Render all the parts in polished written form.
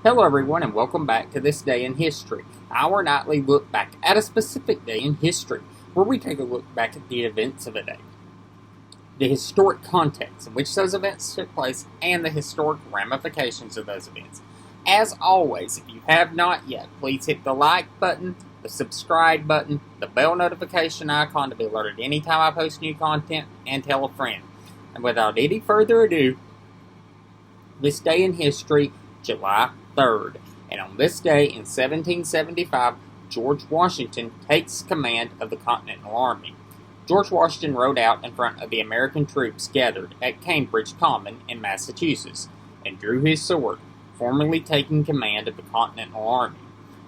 Hello everyone and welcome back to This Day in History, our nightly look back at a specific day in history, where we take a look back at the events of a day, the historic context in which those events took place, and the historic ramifications of those events. As always, if you have not yet, please hit the like button, the subscribe button, the bell notification icon to be alerted anytime I post new content, and tell a friend. And without any further ado, This Day in History, July 3rd, and on this day in 1775, George Washington takes command of the Continental Army. George Washington rode out in front of the American troops gathered at Cambridge Common in Massachusetts, and drew his sword, formally taking command of the Continental Army.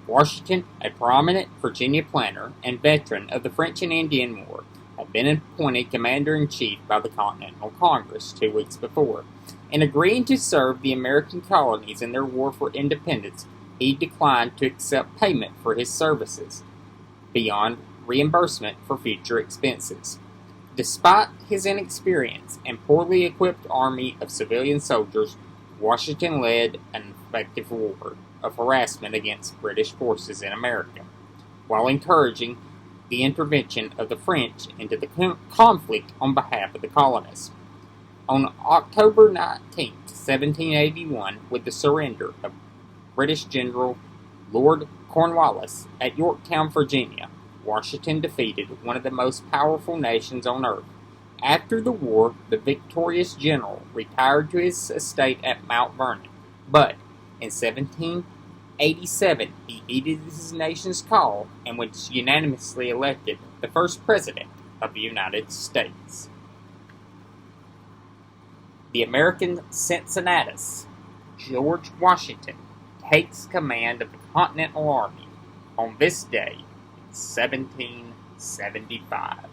Washington, a prominent Virginia planter and veteran of the French and Indian War, had been appointed Commander-in-Chief by the Continental Congress 2 weeks before. In agreeing to serve the American colonies in their war for independence, he declined to accept payment for his services, beyond reimbursement for future expenses. Despite his inexperience and poorly equipped army of civilian soldiers, Washington led an effective war of harassment against British forces in America, while encouraging the intervention of the French into the conflict on behalf of the colonists. On October 19, 1781, with the surrender of British General Lord Cornwallis at Yorktown, Virginia, Washington defeated one of the most powerful nations on earth. After the war, the victorious general retired to his estate at Mount Vernon, but in 1787 he heeded his nation's call and was unanimously elected the first president of the United States. The American Cincinnatus, George Washington, takes command of the Continental Army on this day in 1775.